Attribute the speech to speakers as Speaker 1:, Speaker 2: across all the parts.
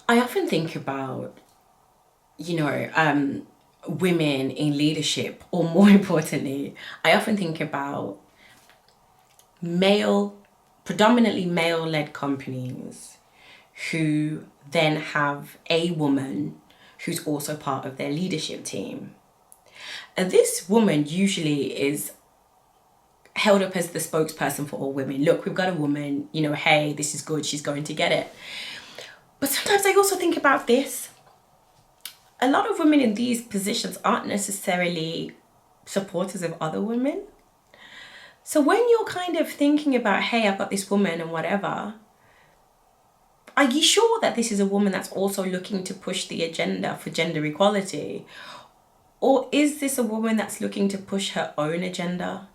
Speaker 1: I often think about, you know, women in leadership, or more importantly, I often think about male, predominantly male led companies who then have a woman who's also part of their leadership team. And this woman usually is held up as the spokesperson for all women. Look, we've got a woman, you know, hey, this is good, she's going to get it. But sometimes I also think about this. A lot of women in these positions aren't necessarily supporters of other women. So when you're kind of thinking about, hey, I've got this woman and whatever, are you sure that this is a woman that's also looking to push the agenda for gender equality? Or is this a woman that's looking to push her own agenda?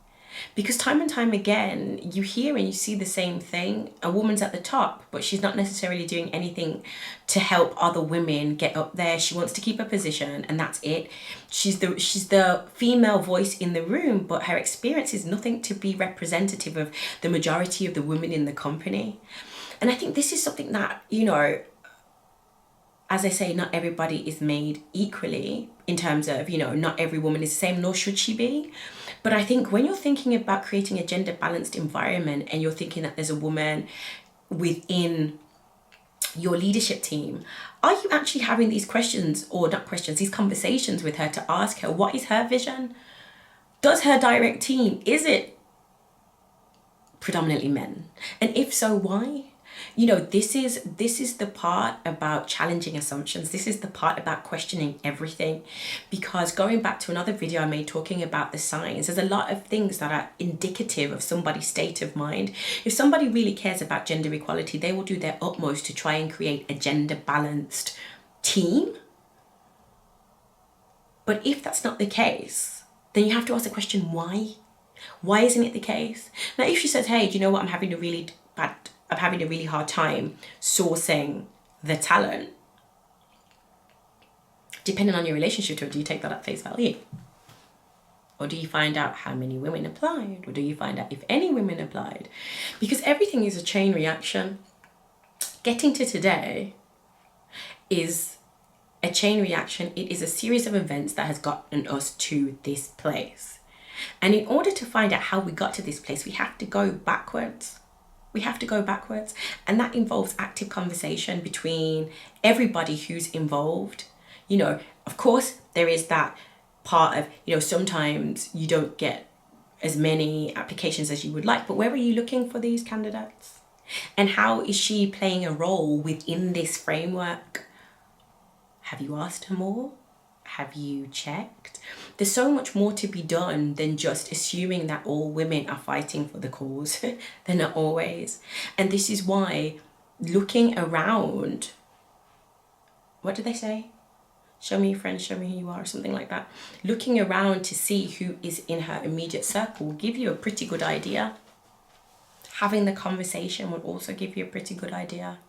Speaker 1: Because time and time again, you hear and you see the same thing. A woman's at the top, but she's not necessarily doing anything to help other women get up there. She wants to keep her position, and that's it. She's the female voice in the room, but her experience is nothing to be representative of the majority of the women in the company. And I think this is something that, you know, as I say, not everybody is made equally in terms of, you know, not every woman is the same, nor should she be. But I think when you're thinking about creating a gender balanced environment and you're thinking that there's a woman within your leadership team, are you actually having these questions, or not questions, these conversations with her to ask her, what is her vision? Does her direct team, is it predominantly men? And if so, why? You know, this is the part about challenging assumptions. This is the part about questioning everything. Because going back to another video I made talking about the signs, there's a lot of things that are indicative of somebody's state of mind. If somebody really cares about gender equality, they will do their utmost to try and create a gender balanced team. But if that's not the case, then you have to ask the question, why? Why isn't it the case? Now, if she says, hey, do you know what, I'm having a really hard time sourcing the talent, depending on your relationship to it, do you take that at face value? Or do you find out how many women applied? Or do you find out if any women applied? Because everything is a chain reaction. Getting to today is a chain reaction. It is a series of events that has gotten us to this place. And in order to find out how we got to this place, we have to go backwards. We have to go backwards. And that involves active conversation between everybody who's involved. You know, of course, there is that part of, you know, sometimes you don't get as many applications as you would like, but where are you looking for these candidates? And how is she playing a role within this framework? Have you asked her more? Have you checked? There's so much more to be done than just assuming that all women are fighting for the cause. They're not always. And this is why looking around, what do they say? Show me your friends, show me who you are, or something like that. Looking around to see who is in her immediate circle will give you a pretty good idea. Having the conversation will also give you a pretty good idea.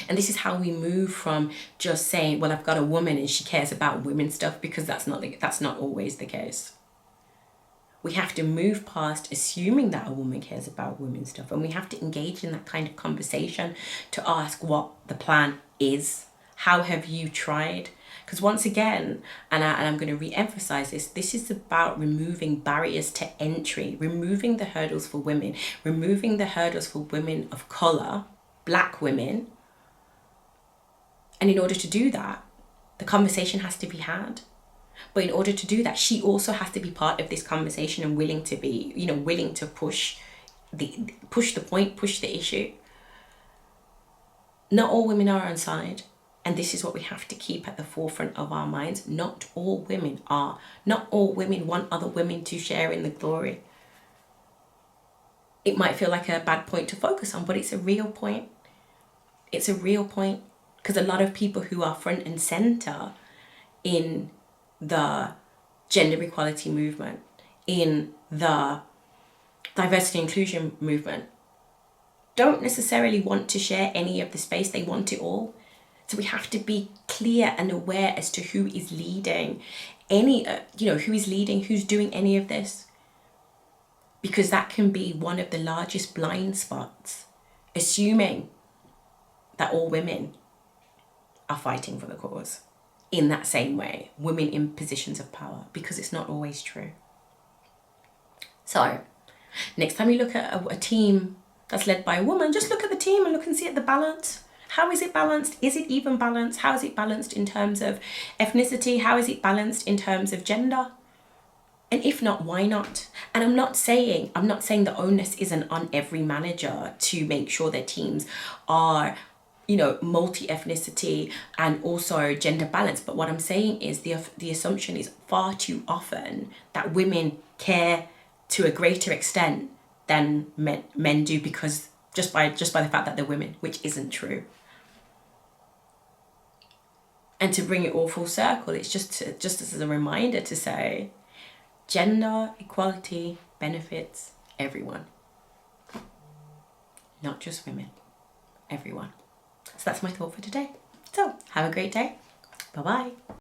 Speaker 1: And this is how we move from just saying, well, I've got a woman and she cares about women stuff, because that's not always the case. We have to move past assuming that a woman cares about women stuff, and we have to engage in that kind of conversation to ask what the plan is. How have you tried? Because once again, and I'm going to re-emphasize this is about removing barriers to entry, removing the hurdles for women, removing the hurdles for women of color, black women. And in order to do that, the conversation has to be had. But in order to do that, she also has to be part of this conversation and willing to be, you know, willing to push the point, push the issue. Not all women are on side. And this is what we have to keep at the forefront of our minds. Not all women are. Not all women want other women to share in the glory. It might feel like a bad point to focus on, but it's a real point. It's a real point. Because a lot of people who are front and center in the gender equality movement, in the diversity inclusion movement, don't necessarily want to share any of the space. They want it all. So we have to be clear and aware as to who is leading who is leading, who's doing any of this. Because that can be one of the largest blind spots, assuming that all women are fighting for the cause in that same way, women in positions of power, because it's not always true. So next time you look at a team that's led by a woman, just look at the team and look and see at the balance. How is it balanced? Is it even balanced? How is it balanced in terms of ethnicity? How is it balanced in terms of gender? And if not, why not? And I'm not saying the onus isn't on every manager to make sure their teams are, you know, multi-ethnicity and also gender balance. But what I'm saying is the assumption is far too often that women care to a greater extent than men do, because just by the fact that they're women, which isn't true. And to bring it all full circle, it's just as a reminder to say, gender equality benefits everyone, not just women, everyone. So that's my thought for today. So have a great day. Bye-bye.